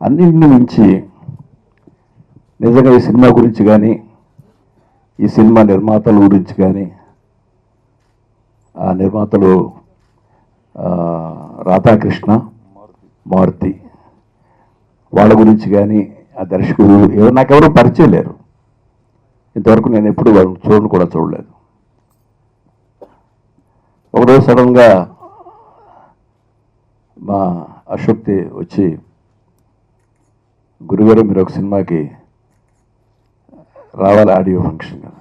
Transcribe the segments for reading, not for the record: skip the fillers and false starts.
అన్నింటిని మించి నిజంగా ఈ సినిమా గురించి కానీ ఈ సినిమా నిర్మాతల గురించి కానీ ఆ నిర్మాతలు రాధాకృష్ణ మారుతి వాళ్ళ గురించి కానీ ఆ దర్శకుడు నాకెవరూ పరిచయం లేరు. ఇంతవరకు నేను ఎప్పుడు వాళ్ళని కూడా చూడలేదు. ఒకరోజు సడన్గా మా అశోక్తి వచ్చి, గురుగారు మీరు ఒక సినిమాకి రావాలి ఆడియో ఫంక్షన్ కదా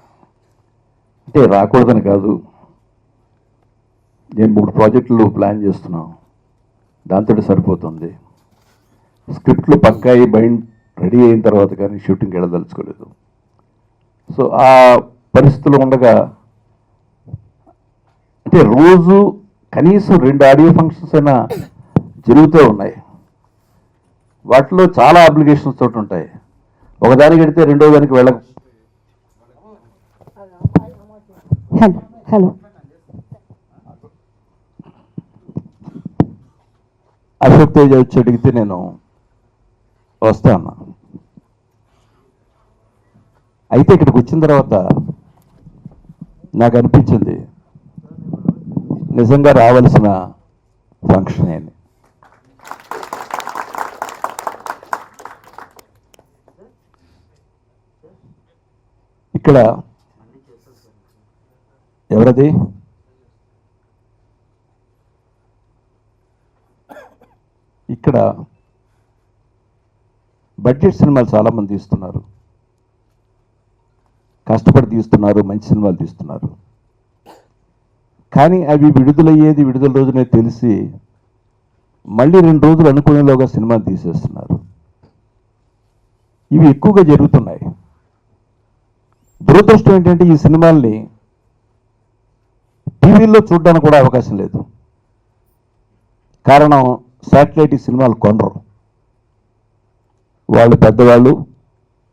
అంటే, రాకూడదని కాదు, నేను 3 ప్రాజెక్టులు ప్లాన్ చేస్తున్నాను, దాంతో సరిపోతుంది, స్క్రిప్ట్లు పక్కాయి రెడీ అయిన తర్వాత కానీ షూటింగ్కి వెళ్ళదలుచుకోలేదు. సో ఆ పరిస్థితులు ఉండగా అంటే రోజు కనీసం 2 ఆడియో ఫంక్షన్స్ అయినా జరుగుతూ ఉన్నాయి. వాటిలో చాలా అప్లికేషన్స్ తోటి ఉంటాయి. ఒకదానికి వెళితే రెండో దానికి వెళ్ళక. హలో అశోక్ తేజ వచ్చి అడిగితే నేను వస్తా అన్నా. అయితే ఇక్కడికి వచ్చిన తర్వాత నాకు అనిపించింది నిజంగా రావాల్సిన ఫంక్షన్ అని. ఇక్కడ ఎవరది? ఇక్కడ బడ్జెట్ సినిమాలు చాలామంది తీస్తున్నారు, కష్టపడి తీస్తున్నారు, మంచి సినిమాలు తీస్తున్నారు. కానీ అవి విడుదల రోజునే తెలిసి మళ్ళీ 2 రోజులు అనుకునేలోగా సినిమాలు తీసేస్తున్నారు. ఇవి ఎక్కువగా జరుగుతున్నాయి. దురదృష్టం ఏంటంటే ఈ సినిమాల్ని టీవీల్లో చూడడానికి కూడా అవకాశం లేదు. కారణం శాటిలైట్ సినిమాలు కొనరు. వాళ్ళు పెద్దవాళ్ళు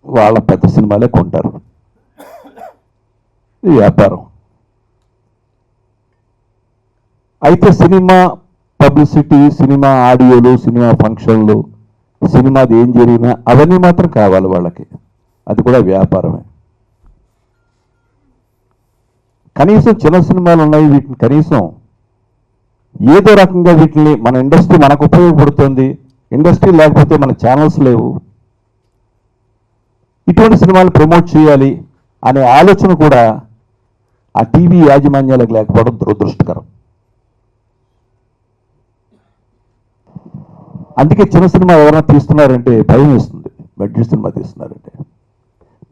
వాళ్ళ పెద్ద సినిమాలే కొంటారు. ఇది వ్యాపారం. అయితే సినిమా పబ్లిసిటీ, సినిమా ఆడియోలు, సినిమా ఫంక్షన్లు, సినిమాది ఏం జరిగినా అవన్నీ మాత్రం కావాలి వాళ్ళకి. అది కూడా వ్యాపారమే. కనీసం చిన్న సినిమాలు ఉన్నాయి, వీటిని కనీసం ఏదో రకంగా వీటిని మన ఇండస్ట్రీ మనకు ఉపయోగపడుతుంది. ఇండస్ట్రీ లేకపోతే మన ఛానల్స్ లేవు. ఇటువంటి సినిమాలు ప్రమోట్ చేయాలి అనే ఆలోచన కూడా ఆ టీవీ యాజమాన్యాలకు లేకపోవడం దురదృష్టకరం. అందుకే చిన్న సినిమా ఎవరైనా తీస్తున్నారంటే భయం వేస్తుంది. బడ్జెట్ సినిమా తీస్తున్నారంటే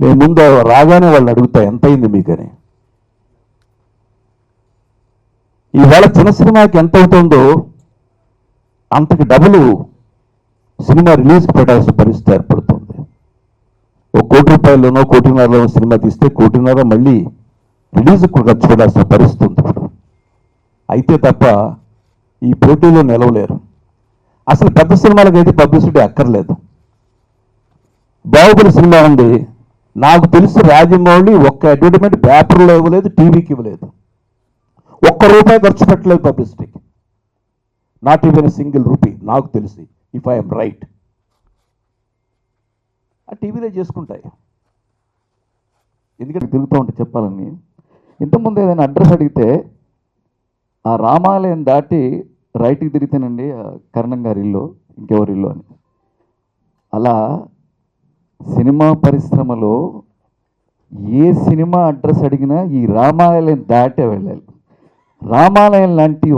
నేను ముందు రాగానే వాళ్ళని అడుగుతా ఎంత అయింది మీకని. ఈవేళ చిన్న సినిమాకి ఎంత అవుతుందో అంతకి డబుల్ సినిమా రిలీజ్కి పెట్టాల్సిన పరిస్థితి ఏర్పడుతుంది. ఒక ₹1 కోటి, ₹1.5 కోటి సినిమా తీస్తే ₹1.5 కోటి మళ్ళీ రిలీజ్కి ఖర్చు పెట్టాల్సిన పరిస్థితి ఉంది ఇప్పుడు. అయితే తప్ప ఈ పోటీలో నిలవలేరు. అసలు పెద్ద సినిమాలకు అయితే పబ్లిసిటీ అక్కర్లేదు. బాహుబలి సినిమా ఉంది, నాకు తెలిసి రాజమౌళి ఒక్క అడ్వర్టైజ్మెంట్ పేపర్లో ఇవ్వలేదు, టీవీకి ఇవ్వలేదు, ₹1 ఖర్చు పెట్టలేదు పబ్లిసిటీకి. నాట్ ఈవెన్ సింగిల్ రూపీ నాకు తెలిసి, ఇఫ్ ఐఎమ్ రైట్. ఆ టీవీలో చేసుకుంటాయి. ఎందుకంటే తిరుగుతూ ఉంటే చెప్పాలని, ఇంతకుముందు ఏదైనా అడ్రస్ అడిగితే ఆ రామాలయం దాటి రైట్కి తిరిగితేనండి కరణం గారి ఇల్లు, ఇంకెవరి ఇల్లు అని. అలా సినిమా పరిశ్రమలో ఏ సినిమా అడ్రస్ అడిగినా ఈ రామాలయం దాటే వెళ్ళాలి. రామాలయం లాంటి